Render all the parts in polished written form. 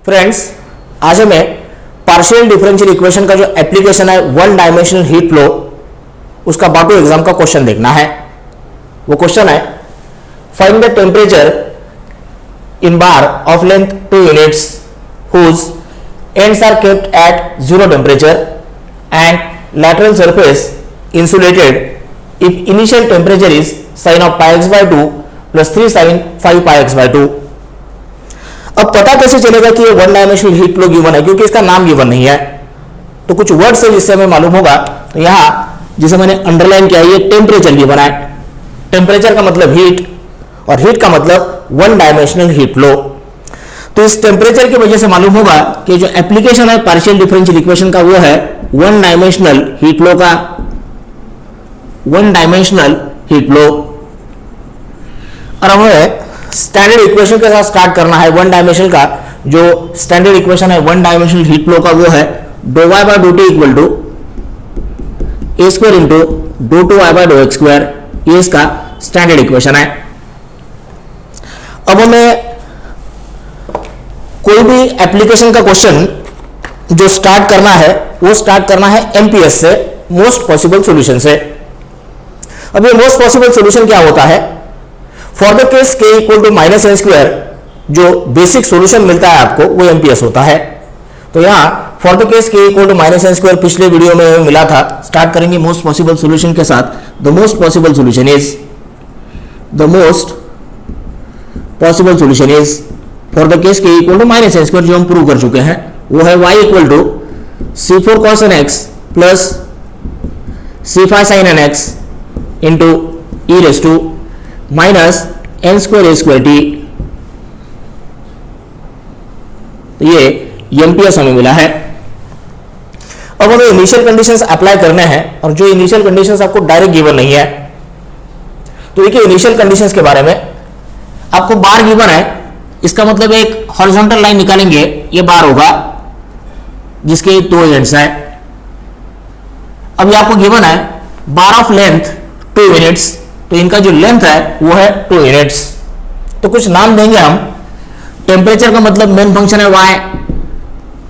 Friends, आज हमें partial differential equation का जो एप्लीकेशन है वन डायमेंशनल हीट फ्लो, उसका बाटू एग्जाम का क्वेश्चन देखना है। वो क्वेश्चन है, find the temperature in bar of length 2 units whose ends are kept at 0 temperature and lateral surface insulated if initial temperature is sin of pi x by 2 plus 3 sin 5 pi x by 2। अब पता कैसे चलेगा कि ये one dimensional heat flow given है, क्योंकि इसका नाम गिवन नहीं है। तो कुछ वर्ड से जिससे हमें मालूम होगा। तो यहां जिसे मैंने अंडरलाइन किया, ये टेम्परेचर गिवन है। टेम्परेचर का मतलब हीट और हीट का मतलब वन डायमेंशनल हीट फ्लो। तो इस टेम्परेचर की वजह से मालूम होगा कि जो एप्लीकेशन है पार्शियल डिफरेंशियल इक्वेशन का वो है वन डायमेंशनल हीट फ्लो का, वन डायमेंशनल हीट फ्लो। और हमें स्टैंडर्ड इक्वेशन के साथ स्टार्ट करना है। वन डायमेंशनल का जो स्टैंडर्ड इक्वेशन है वन डायमेंशनल हीट फ्लो का वो है do y by do t equal to a square into do two y by do x square. ये इसका स्टैंडर्ड इक्वेशन है। अब हमें कोई भी एप्लीकेशन का क्वेश्चन जो स्टार्ट करना है वो स्टार्ट करना है एमपीएस से, मोस्ट पॉसिबल सॉल्यूशन से। अब ये मोस्ट पॉसिबल सॉल्यूशन क्या होता है? फॉर द केस के equal to minus n square, जो बेसिक सॉल्यूशन मिलता है आपको वो एमपीएस होता है। तो यहां फॉर द केस के equal to minus n square पिछले वीडियो में मिला था। स्टार्ट करेंगे मोस्ट पॉसिबल सॉल्यूशन के साथ। The most possible solution is, the most possible solution is for the case के equal to minus n square, जो हम प्रूव कर चुके हैं, वो है y equal to c4 cos n x plus c5 sin n x into e raise to minus n square a square t. तो ये एमपीएस हमें मिला है। अब हमें इनिशियल कंडीशंस अप्लाई करने हैं, और जो इनिशियल कंडीशंस आपको डायरेक्ट गिवन नहीं है। तो देखिए इनिशियल कंडीशंस के बारे में आपको बार गिवन है, इसका मतलब एक हॉरिजॉन्टल लाइन निकालेंगे, ये बार होगा जिसके दो एंड्स है। अब ये आपको गिवन है बार ऑफ लेंथ 2 यूनिट्स, तो इनका जो लेंथ है वो है 2 यूनिट्स। तो कुछ नाम देंगे हम। टेम्परेचर का मतलब मेन फंक्शन है y,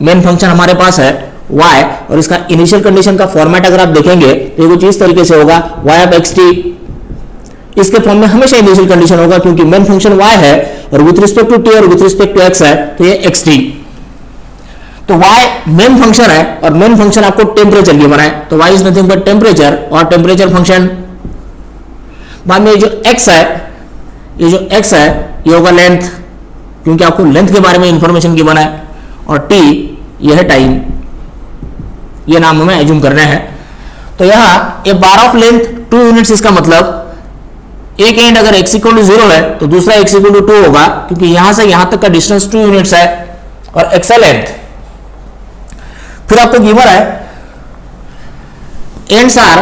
मेन फंक्शन हमारे पास है y, और इसका इनिशियल कंडीशन का फॉर्मेट अगर आप देखेंगे तो ये कुछ इस तरीके से होगा y ऑफ एक्स टी। इसके फॉर्म में हमेशा इनिशियल कंडीशन होगा, क्योंकि मेन फंक्शन y है और विथ रिस्पेक्ट टू t और विथ रिस्पेक्ट टू x है, तो ये एक्स टी। तो y मेन फंक्शन है और मेन फंक्शन आपको टेम्परेचर गिवन है, तो y is nothing but temperature और टेम्परेचर फंक्शन। बाद में जो x है, ये जो x है ये होगा लेंथ, क्योंकि आपको लेंथ के बारे में इंफॉर्मेशन गिवन है, और t ये है टाइम। ये नाम हमें एज्यूम करने हैं। तो यहां ये बार ऑफ लेंथ 2 यूनिट्स, इसका मतलब एक एंड अगर x इक्वल टू 0 है तो दूसरा x इक्वल टू 2 होगा, क्योंकि यहां से यहां तक का डिस्टेंस 2 यूनिट्स है और x है लेंथ। फिर आपको गिवन है ends are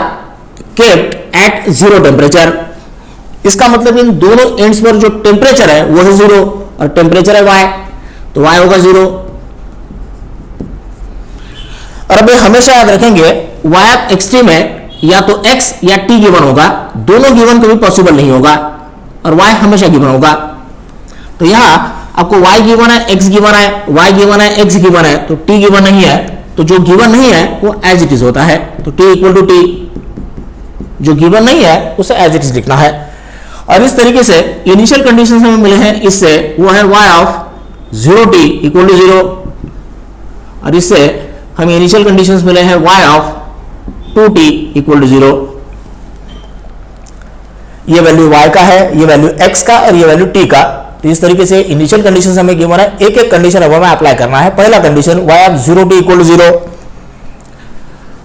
kept at 0 temperature. इसका मतलब इन दोनों एंड्स पर जो टेम्परेचर है वो है 0 और टेम्परेचर है y, तो y होगा 0। और अब हमेशा याद रखेंगे y ऑफ एक्सट्रीम है या तो x या t गिवन होगा, दोनों गिवन कभी पॉसिबल नहीं होगा, और y हमेशा गिवन होगा। तो यहां आपको y गिवन है, x गिवन है, y गिवन है, x गिवन है, तो t गिवन नहीं है। तो जो गिवन नहीं है वो एज इट इज होता है, तो t इक्वल टू t। जो गिवन नहीं है उसे एज इट इज लिखना है। और इस तरीके से इनिशियल कंडीशन हमें मिले हैं, इससे वो है y of 0t equal to 0, और इससे हमें इनिशियल कंडीशंस मिले हैं y of 2t equal to 0। ये वैल्यू y का है, ये वैल्यू x का, और ये वैल्यू t का। तो इस तरीके से इनिशियल कंडीशन हमें गिवन है, एक एक कंडीशन अब हमें अप्लाई करना है। पहला condition y of 0t equal to 0,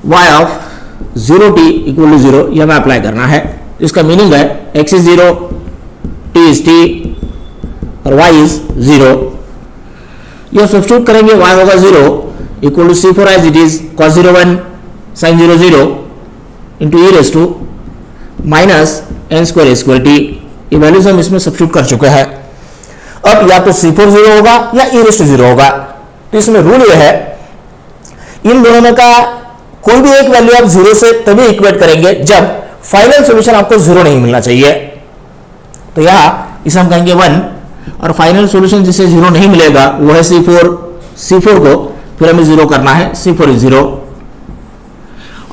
y of 0t equal to 0 ये हमें अप्लाई करना है। इसका मीनिंग है x is 0, t is t और y इज 0। ये सब्स्टिट्यूट करेंगे, y होगा 0 equal to c4 as it is cos 0 1 sin 0 0 into e raise to minus n square a square t. ये वैल्यूज हम इसमें सब्स्टिट्यूट कर चुके हैं। अब या तो c4 0 होगा या ई रेस टू 0 होगा। तो इसमें रूल ये है, इन दोनों में का कोई भी एक वैल्यू आप 0 से तभी इक्वेट करेंगे जब फाइनल सॉल्यूशन आपको 0 नहीं मिलना चाहिए। तो यहां इसे हम कहेंगे 1, और फाइनल सॉल्यूशन जिसे 0 नहीं मिलेगा वो है C4, C4 को फिर हमें 0 करना है, C4 इज 0,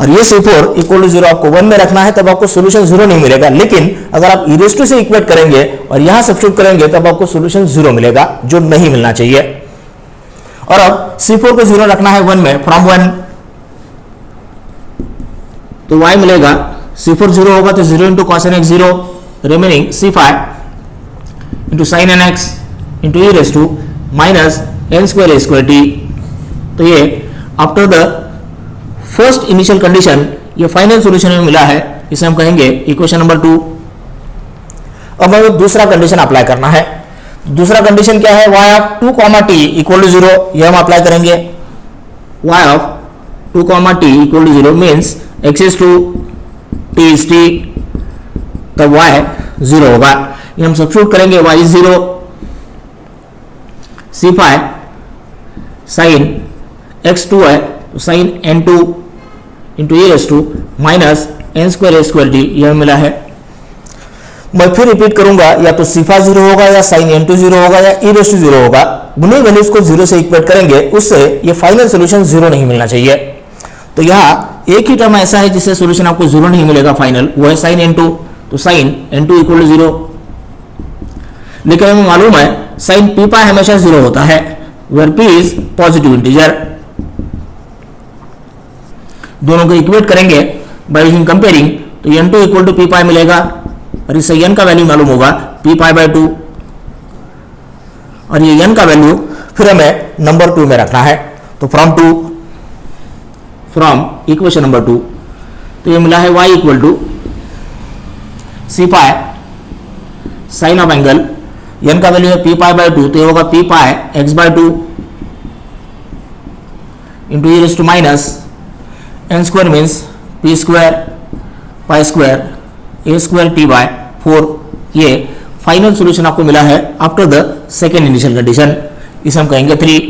और ये C4 इक्वल टू 0 आपको 1 में रखना है, तब आपको सोल्यूशन 0 नहीं मिलेगा। लेकिन अगर आप e से इक्वेट करेंगे और यहां सब्स्टिट्यूट करेंगे तब आपको सोल्यूशन 0 मिलेगा, जो नहीं मिलना चाहिए। और अब C4 को 0 रखना है 1 में, फ्रॉम 1, तो y मिलेगा, C4 0 होगा तो 0 into cos n x 0, remaining C5 into sine n x into e raise to minus n square a square t. तो ये after the first initial condition ये फाइनल सॉल्यूशन में मिला है, इसे हम कहेंगे इक्वेशन नंबर 2। अब हमें दूसरा कंडीशन अप्लाई करना है। दूसरा कंडीशन क्या है, y of 2 comma t equal to 0, ये हम अप्लाई करेंगे। y of 2 comma t equal to 0 means x is two t is t, तब y 0 होगा। ये हम सब्स्टिट्यूट करेंगे, y is 0, C5 sign x2 है तो sine n2 into a raise to minus n square a square t, यह मिला है। मैं फिर रिपीट करूंगा, या तो C5 0 होगा या साइन n2 0 होगा या e रेस टू 0 होगा। दोनों वैल्यूज को 0 से इक्वेट करेंगे, उससे ये फाइनल सॉल्यूशन 0 नहीं मिलना चाहिए। तो यहाँ एक ही टर्म ऐसा है जिससे सॉल्यूशन आपको 0 नहीं मिलेगा फाइनल, वो है साइन n2, तो साइन n2 इक्वल टू 0। लेकिन हमें मालूम है साइन p पाई हमेशा 0 होता है, where p is positive integer. दोनों को इक्वेट करेंगे बाय यूजिंग कंपेयरिंग, तो n2 इक्वल टू p पाई मिलेगा, और इससे n का वैल्यू मालूम होगा p पाई बाय 2, और ये n का वैल्यू फिर हमें नंबर 2 में रखना है। तो फ्रॉम इक्वेशन नंबर 2, तो ये मिला है y equal to c pi sine of angle, n का वैल्यू है p पाई बाय 2, तो ये होगा p pi x by 2 into e raise to minus n square means p square pi square a square t by 4। ये final solution आपको मिला है after the second initial condition, इसे हम कहेंगे 3।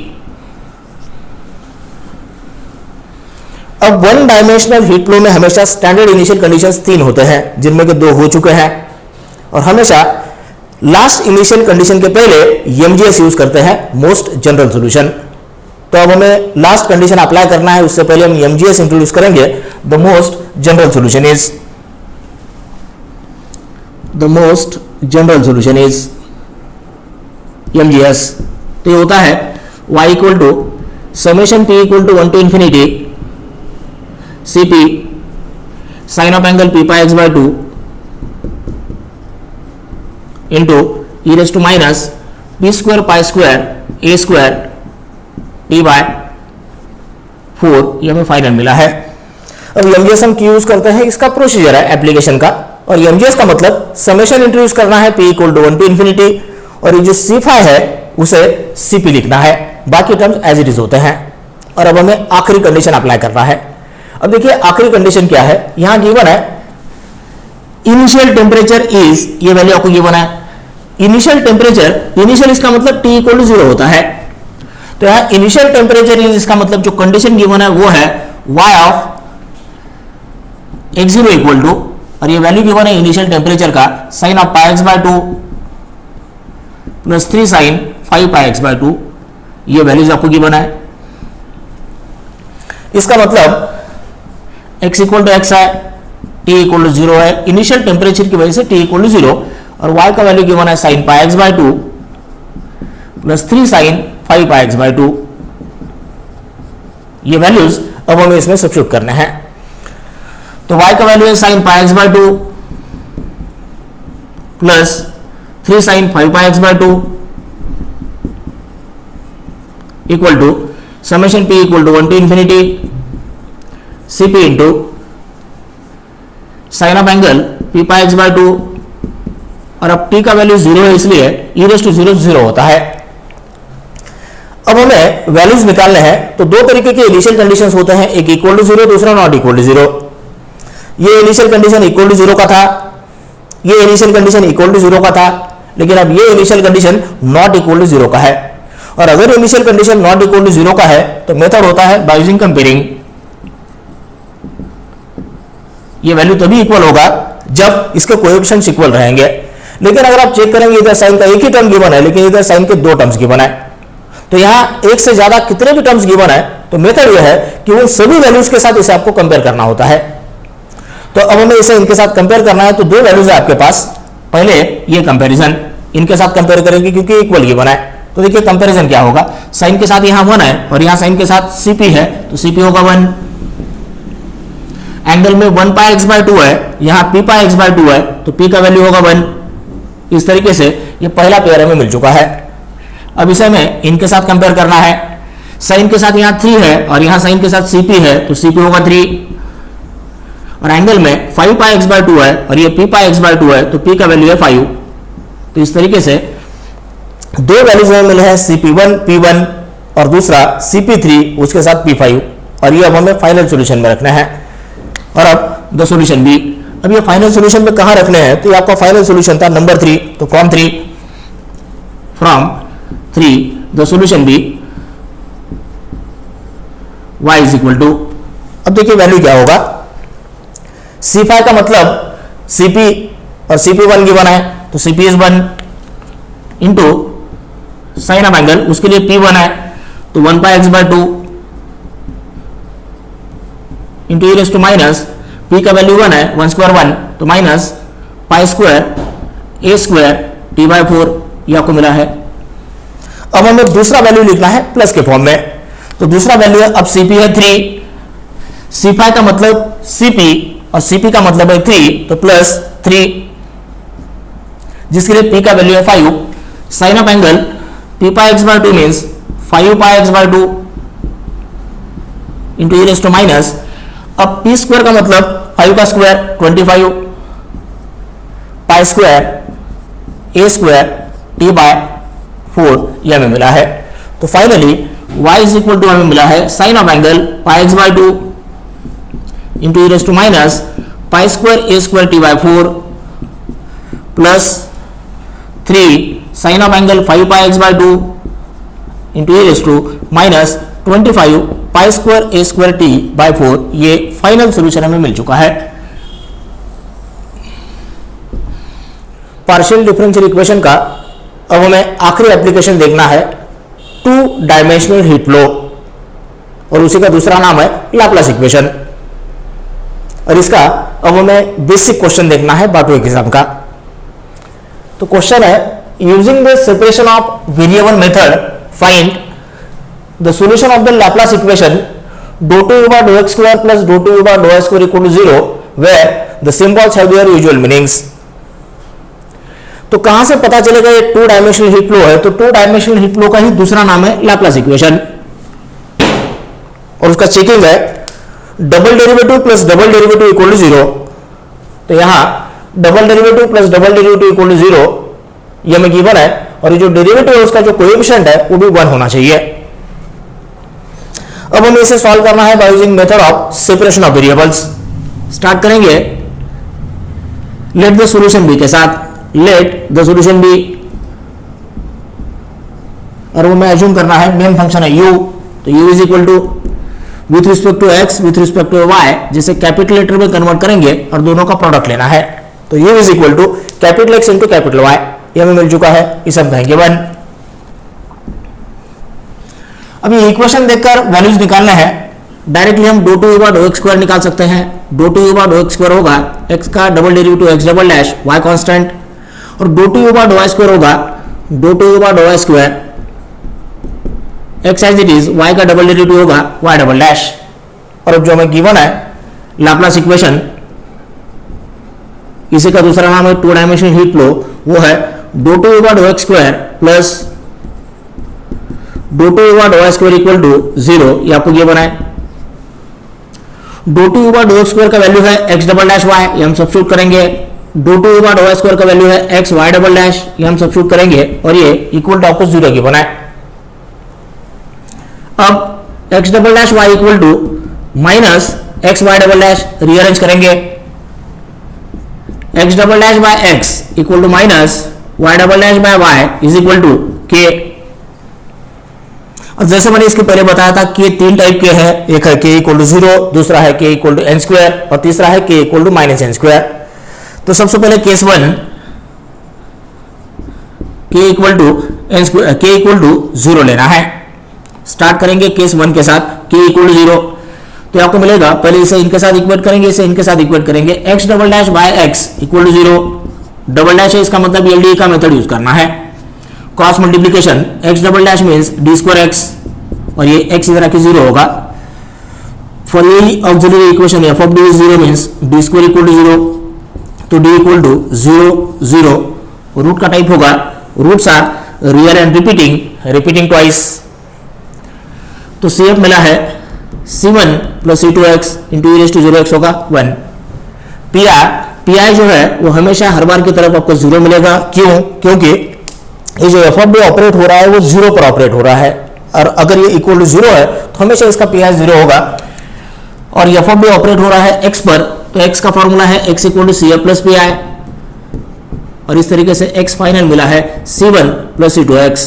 अब वन डायमेंशनल हीट फ्लो में हमेशा स्टैंडर्ड इनिशियल कंडीशंस 3 होते हैं, जिनमें के 2 हो चुके हैं, और हमेशा लास्ट इनिशियल कंडीशन के पहले एमजीएस यूज करते हैं, मोस्ट जनरल सॉल्यूशन। तो अब हमें लास्ट कंडीशन अप्लाई करना है, उससे पहले हम एमजीएस इंट्रोड्यूस करेंगे। The most general solution is MGS. तो ये होता है y equal to summation p equal to 1 to infinity Cp sine of angle p pi x by 2 into e raise to minus p square pi square a square t by 4, ये हमें final मिला है। अब MGS हम क्यों use करते हैं, इसका प्रोसीजर है एप्लीकेशन का, और एमजीएस का मतलब समेशन इंट्रोड्यूस करना है p equal to 1 to infinity, और ये जो C5 है उसे Cp लिखना है, बाकी टर्म्स एज इट इज होते हैं। और अब हमें आखिरी कंडीशन अप्लाई करना है। अब देखिए आखिरी कंडीशन क्या है, यहां गिवन है इनिशियल टेम्परेचर इज, ये वैल्यू आपको गिवन है इनिशियल टेम्परेचर, इनिशियल इसका मतलब t इक्वल टू 0 होता है, तो यहां इनिशियल टेम्परेचर इज इसका मतलब जो कंडीशन गिवन है वो है y of x0 equal to, और ये वैल्यू गिवन है इनिशियल टेम्परेचर का sine of pi x by 2 plus 3 sine 5 pi x by 2, ये वैल्यूज आपको गिवन है। इसका मतलब x इक्वल टू एक्स है, t इक्वल टू 0 है, इनिशियल टेम्परेचर की वजह से t इक्वल टू 0, और y का वैल्यू गिवन है sine pi x by 2 plus 3 sine 5 pi x by 2। ये वैल्यूज अब हमें इसमें सब्स्टिट्यूट करने हैं। तो y का वैल्यू है sine pi x by 2 plus 3 sine 5 pi x by 2 equal to summation p equal to 1 to infinity Cp into sine of angle p pi x by 2, और अब t का वैल्यू 0 है इसलिए e रेस टू 0 0 होता है। अब हमें values निकालने हैं, तो दो तरीके के इनिशियल कंडीशंस होते हैं, एक इक्वल टू 0, दूसरा नॉट इक्वल टू 0। ये इनिशियल कंडीशन इक्वल टू 0 का था, ये इनिशियल कंडीशन इक्वल टू 0 का था, लेकिन अब ये initial condition not equal to 0 का है। और अगर initial condition not equal to 0 का है तो मेथड होता है बाय यूजिंग कंपेयरिंग। ये वैल्यू तभी इक्वल होगा जब इसके कोएफिशिएंट्स इक्वल रहेंगे। लेकिन अगर आप चेक करेंगे इधर साइन का एक ही टर्म गिवन है, लेकिन इधर साइन के 2 टर्म्स गिवन है, तो यहां एक से ज्यादा कितने भी टर्म्स गिवन है, तो मेथड यह है कि उन सभी वैल्यूज के साथ इसे आपको कंपेयर करना होता है। तो अब हमें इसे इनके साथ कंपेयर करना है, तो दो वैल्यूज है आपके पास। पहले ये कंपैरिजन इनके साथ कंपेयर करेंगे क्योंकि इक्वल गिवन है। तो देखिए कंपैरिजन क्या होगा, साइन के साथ यहां 1 है और यहां साइन के साथ सीपी है, तो सीपी होगा 1। एंगल में 1 पाई x बाय 2 है, यहां p पाई x बाय 2 है, तो p का वैल्यू होगा 1। इस तरीके से ये पहला पेयर हमें मिल चुका है। अब इसे हमें इनके साथ कंपेयर करना है। साइन के साथ यहां 3 है और यहां साइन के साथ cp है, तो cp होगा 3। और एंगल में 5 पाई x बाय 2 है और ये p पाई x बाय 2 है, तो p का वैल्यू है 5। तो इस तरीके से दो वैल्यूज हमें मिले हैं, cp1 p1 और दूसरा cp3 उसके साथ p5। और ये अब हमें फाइनल सॉल्यूशन में रखना है। और अब द सॉल्यूशन बी, अब ये फाइनल सॉल्यूशन में कहां रखने हैं, तो ये आपका फाइनल सॉल्यूशन था नंबर 3, तो from 3 the solution be y is equal to, अब देखिए वैल्यू क्या होगा, c5 का मतलब cp और cp1 गिवन है, तो cp is 1 into sine of angle, उसके लिए p1 है, तो 1 pi x by 2 into e raise to minus p का वैल्यू 1 है, 1 स्क्वायर 1, तो minus pi square a square t by 4, ये आपको मिला है। अब हमें दूसरा वैल्यू लिखना है प्लस के फॉर्म में, तो दूसरा वैल्यू है, अब cp है 3, c5 का मतलब cp और cp का मतलब है 3, तो प्लस 3, जिसके लिए p का वैल्यू है 5। Sine of angle p pi x by 2 means 5 pi x by 2 into e raise to minus, अब p स्क्वायर का मतलब 5 का square 25 pi square a square t by 4, यह हमें मिला है। तो finally y is equal to हमें मिला है sine of angle pi x by 2 into e raise to minus pi square a square t by 4 plus 3 sine of angle 5 pi x by 2 into e raise to minus 25 pi square a square t by 4, ये final solution हमें मिल चुका है। Partial differential equation का अब हमें आखिरी application देखना है, 2 डायमेंशनल हीट फ्लो, और उसी का दूसरा नाम है लाप्लास इक्वेशन। और इसका अब हमें बेसिक क्वेश्चन देखना है बाटो एग्जाम का। तो क्वेश्चन है, using the separation of variable method find the solution of the Laplace equation dou 2 over dou x square plus dou 2 over dou y square equal to 0 where the symbols have their usual meanings। तो कहां से पता चलेगा ये 2 dimensional heat flow है, तो 2 dimensional heat flow का ही दूसरा नाम है लाप्लास इक्वेशन, और उसका चेकिंग है double derivative plus double derivative equal to 0। तो यहां double derivative plus double derivative equal to 0 ये हमें गिवन है, और ये जो डेरिवेटिव है उसका जो कोएफिशिएंट है वो भी 1 होना चाहिए। अब हमें इसे सॉल्व करना है by using method of separation of variables. Start करेंगे लेट द सॉल्यूशन बी के साथ, लेट द सॉल्यूशन बी, और वो मैं एज्यूम करना है मेन फंक्शन है u, तो u is equal to with respect to x with respect to y, जिसे कैपिटल लेटर में कन्वर्ट करेंगे और दोनों का प्रोडक्ट लेना है, तो u is equal to capital x into capital y, ये हमें मिल चुका है, इसे हम कहेंगे 1। अब ये इक्वेशन देखकर वैल्यूज निकालना है, डायरेक्टली हम do 2 over do x square निकाल सकते हैं। Do 2 over do x square होगा x का double derivative x double dash y constant, और do 2 over do y square होगा do 2 over do y square x as it is, y का double derivative होगा y double dash. और अब जो हमें गिवन है लाप्लास इक्वेशन, इसी का दूसरा नाम है 2 डायमेंशनल हीट फ्लो, वो है do 2 over do x square plus do 2 over do y square equal to 0, ये आपको ये बनाए। Do 2 over do x square का वैल्यू है x डबल डैश y, ये हम सब्स्टिट्यूट करेंगे। Do 2 over do y square का वैल्यू है x y डबल डैश, ये हम सब्स्टिट्यूट करेंगे, और ये इक्वल टू आपको 0 की बनाए। अब x double dash y equal to minus x y double dash, rearrange करेंगे, x double dash by x equal to minus y double dash by y is equal to k। और जैसे मैंने इसके पहले बताया था कि 3 टाइप के हैं, एक है k इक्वल टू 0, दूसरा है k equal to n square, और तीसरा है k equal to minus n square. तो सबसे पहले केस 1, k इक्वल टू 0 लेना है। स्टार्ट करेंगे केस 1 के साथ, k इक्वल टू 0, तो आपको मिलेगा, पहले इसे इनके साथ इक्वेट करेंगे, इसे इनके साथ इक्वेट करेंगे, x double dash by x equal to 0, double dash है इसका मतलब LDA का मेथड यूज करना है, cross multiplication x double dash means d square x और ये x इधर आके 0 होगा, फॉर ये auxiliary equation f of d is 0 means d square equal to 0, तो d इक्वल टू 0 0, रूट का टाइप होगा, roots are real and repeating twice, तो CF मिला है C1 plus C2x into e raise to 0x होगा 1। PI जो है वो हमेशा हर बार की तरफ आपको 0 मिलेगा, क्यों? क्योंकि ये जो एफ ऑफ डी ऑपरेट हो रहा है वो 0 पर ऑपरेट हो रहा है, और अगर ये इक्वल टू 0 है तो हमेशा इसका PI 0 होगा, और एफ ऑफ डी ऑपरेट हो रहा है x पर, तो x का फॉर्मूला है x equal to CF plus PI, और इस तरीके से x फाइनल मिला है C1 प्लस C2x।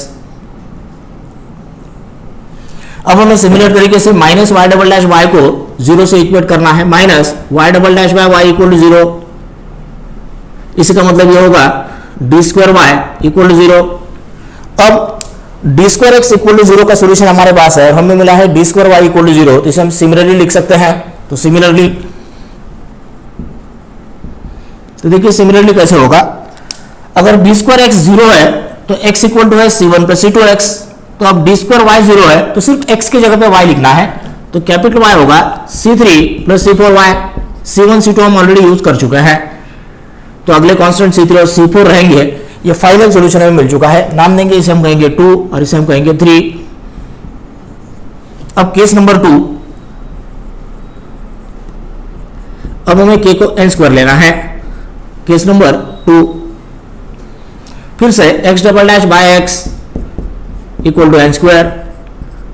अब हमें सिमिलर तरीके से minus y double dash y को 0 से इक्वेट करना है, minus y double dash by y equal to 0, इसका मतलब ये होगा d square y equal to 0। अब d square x equal to 0 का सोल्यूशन हमारे पास है और हमें मिला है d square y equal to 0, तो इसे हम सिमिलरली लिख सकते हैं, तो सिमिलरली, तो देखिए सिमिलरली कैसे होगा, अगर डी स्क्वायर एक्स 0 है तो x इक्वल टू है C1 प्लस C2x, तो अब डी स्क्वायर वाई 0 है तो सिर्फ x की जगह पे y लिखना है, तो कैपिटल Y होगा C3 plus C4y, C1 C2 हम ऑलरेडी यूज कर चुके हैं, तो अगले कांस्टेंट C3 और C4 रहेंगे। ये फाइनल सॉल्यूशन हमें मिल चुका है, नाम देंगे इसे हम कहेंगे 2 और इसे हम कहेंगे 3। अब केस नंबर 2, अब हमें k को n स्क्वायर लेना है, केस नंबर 2, फिर से x double dash by x equal to n square,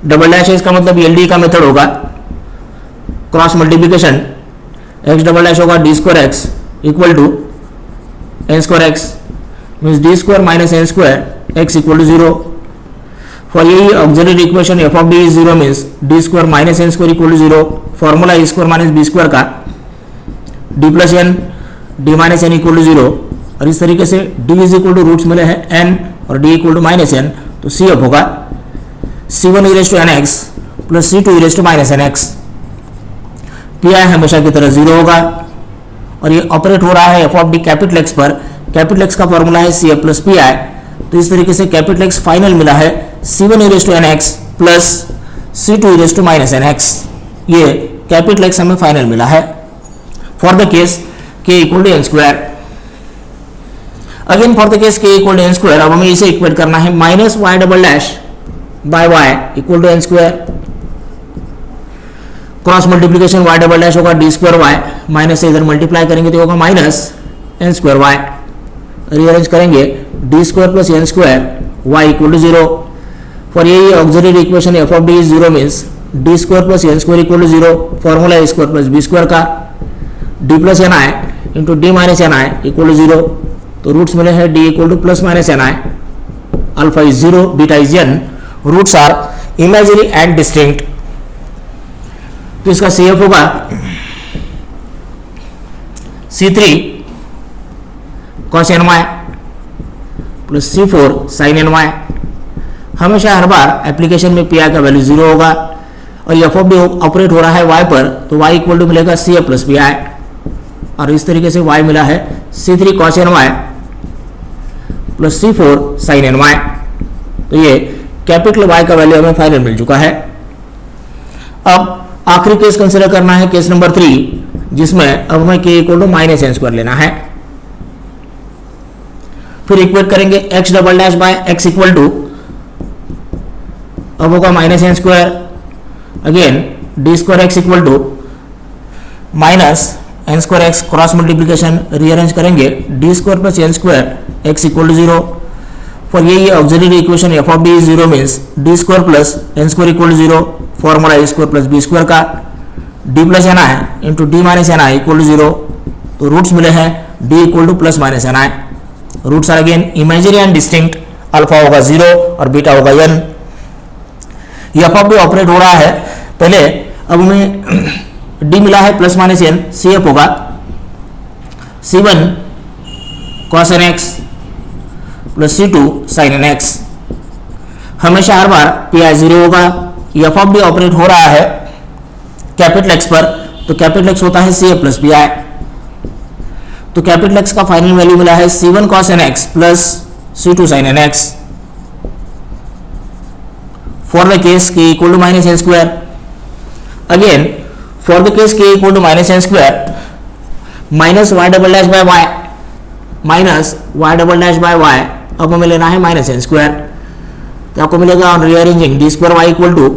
double dash है इसका मतलब LD का मेथड होगा, cross multiplication x double dash होगा d square x equal to n square x means d square minus n square x equal to 0, for यही auxiliary equation f of d is 0 means d square minus n square equal to 0, formula a square minus b square का d plus n d minus n equal to 0, और इस तरीके से d is equal to roots मिले हैं n और d equal to minus n, तो CF होगा C1 e raise to nx plus C2 e raise to minus nx। PI हमेशा की तरह 0 होगा और ये ऑपरेट हो रहा है f of D capital X पर, कैपिटल X का फॉर्मूला है CF प्लस PI, तो इस तरीके से कैपिटल X फाइनल मिला है C1 e raise to nx plus C2 e raise to minus nx, ये कैपिटल X हमें फाइनल मिला है for the case k equal to n square. Again for the case k equal to n square, अब हमें इसे equate करना है, minus y double dash by y equal to n square, cross multiplication y double dash होगा d square y, minus से इधर multiply करेंगे तो होगा minus n square y, rearrange करेंगे d square plus n square y equal to 0, for यही auxiliary equation f of d is 0 means d square plus n square equal to 0, formula a square plus b square का d plus n i into d minus n i equal to 0, तो roots मिले हैं d equal to plus minus n i, alpha is 0 beta is n, roots are imaginary and distinct, तो इसका CF होगा C3 cos ny plus C4 sin ny। हमेशा हर बार application में PI का वैल्यू 0 होगा और एफ ऑफ डी ऑपरेट हो रहा है y पर, तो y इक्वल टू मिलेगा CF प्लस PI, और इस तरीके से y मिला है C3 cos ny plus C4 sin ny, तो ये कैपिटल Y का वैल्यू हमें फाइनल मिल चुका है। अब आखिरी केस कंसीडर करना है, केस नंबर 3, जिसमें अब हमें k equal to minus n square लेना है, फिर इक्वेट करेंगे x double dash by x equal to, अब होगा minus n square, again d square x equal to minus n square x, cross multiplication rearrange करेंगे d square plus n square x equal to 0, for यही auxiliary equation f of d is 0 means d square plus n square equal to 0, formula a square plus b square का d plus n i into d minus n i equal to 0, तो roots मिले हैं d equal to plus minus n i, roots are again imaginary and distinct, alpha होगा 0 और beta होगा n। ये F of D operate हो रहा है पहले, अब हमें d मिला है प्लस माइनस n, CF होगा C1 cos nx plus C2 sin nx, हमेशा हर बार PI 0 होगा एफ ऑफ डी ऑपरेट हो रहा है कैपिटल एक्स पर, तो कैपिटल एक्स होता है सी ए प्लस बी आई। तो कैपिटल एक्स का फाइनल वैल्यू मिला है c1 cos nx plus c2 sin nx for the case k equal to minus n square. Again for the case k equal to minus n square minus y double dash by y minus y double dash by y, अब हमें लेना है minus n square. तो आपको मिलेगा on rearranging d square y equal to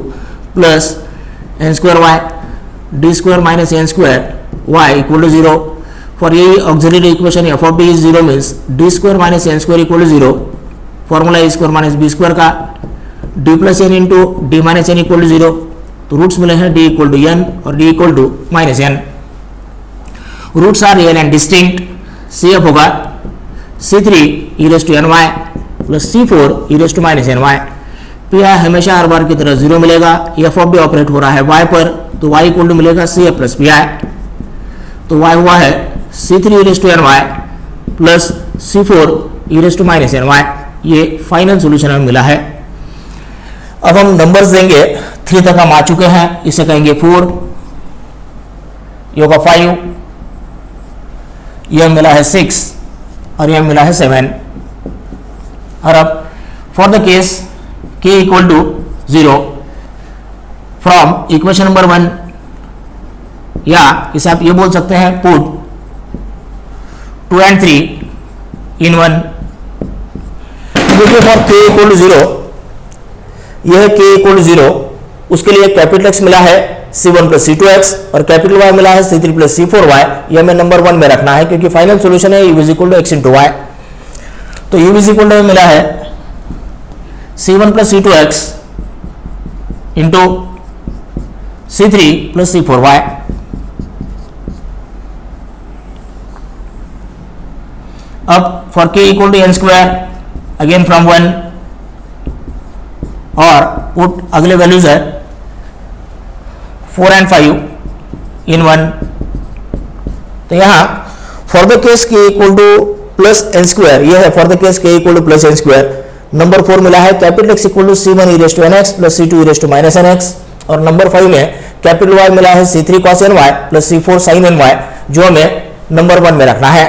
plus n square y, d square minus n square y equal to zero. For ये auxiliary equation f of d is zero means d square minus n square equal to zero. Formula a square minus b square का d plus n into d minus n equal to zero. तो roots मिले हैं d equal to n और d equal to minus n. Roots are real and distinct. C F होगा c3 e raise to n y plus c4 e raise to minus n y. P I हमेशा हर बार की तरह zero मिलेगा। F of D operate हो रहा है y पर, तो y इक्वल टू मिलेगा C F plus P I. तो y हुआ है c3 e raise to n y plus c4 e raise to minus n y. ये फाइनल सोल्यूशन हमें मिला है। अब हम नंबर्स देंगे, 3 तक हम आ चुके हैं, इसे कहेंगे 4, ये होगा 5, यह मिला है 6 और यह मिला है 7। और अब for the case k equal to 0 from equation number 1, या इसे आप ये बोल सकते हैं पुट 2 and 3 in 1। देखिए फॉर k इक्वल टू 0, यह k इक्वल टू 0, उसके लिए कैपिटल x मिला है c1 प्लस c2x और कैपिटल y मिला है c3 प्लस c4y। यह हमें नंबर 1 में रखना है क्योंकि फाइनल सॉल्यूशन है u is equal to x into y. तो u इज इक्वल टू मिला है c1 plus c2x into c3 plus c4y। अब for k equal to n square again from 1 और पुट अगले वैल्यूज है 4 and 5 in 1। तो यहां for the case k equal to plus n square, यह है for the case k equal to plus n square. Number 4 मिला है capital x equal to c1 e raise to nx plus c2 e raise to minus nx। और number 5 में capital y मिला है c3 cos ny plus c4 sin ny, जो हमें number 1 में रखना है।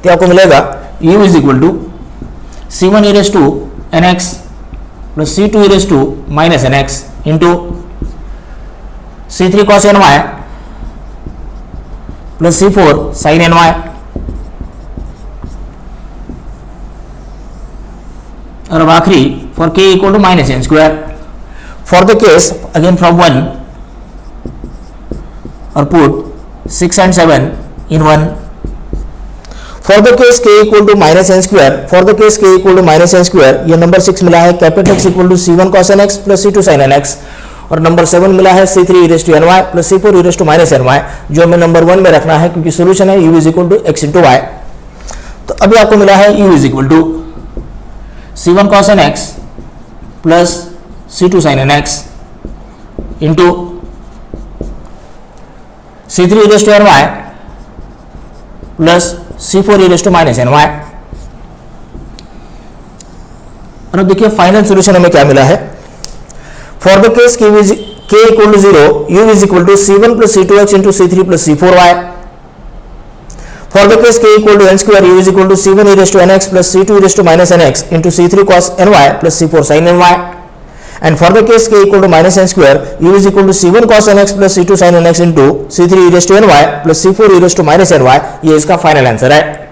तो आपको मिलेगा u is equal to c1 e raise to nx plus c2 e raise to minus nx into c3 cos ny plus c4 sin ny। और अब आखिरी for k equal to minus n square for the case again from 1 और put 6 and 7 in 1। For the case k equal to minus n square, for the case k equal to minus n square, यह number 6 मिला है capital x equal to c1 cos nx plus c2 sin nx और number 7 मिला है c3 e raise to ny plus c4 e raise to minus ny, जो हमें number 1 में रखना है क्योंकि सोल्यूशन है u is equal to x into y. तो अभी आपको मिला है u is equal to c1 cos nx plus c2 sin nx into c3 e raise to ny plus c4 e raise to minus ny। और अब देखिए final solution हमें क्या मिला है। For the case k equal to 0, u is equal to c1 plus c2x into c3 plus c4y। For the case k equal to n square, u is equal to c1 e raise to nx plus c2 e raise to minus nx into c3 cos ny plus c4 sin ny। And for the case k equal to minus n square, u is equal to c1 cos nx plus c2 sin nx into c3 e raise to ny plus c4 e raise to minus ny। ये इसका final answer है।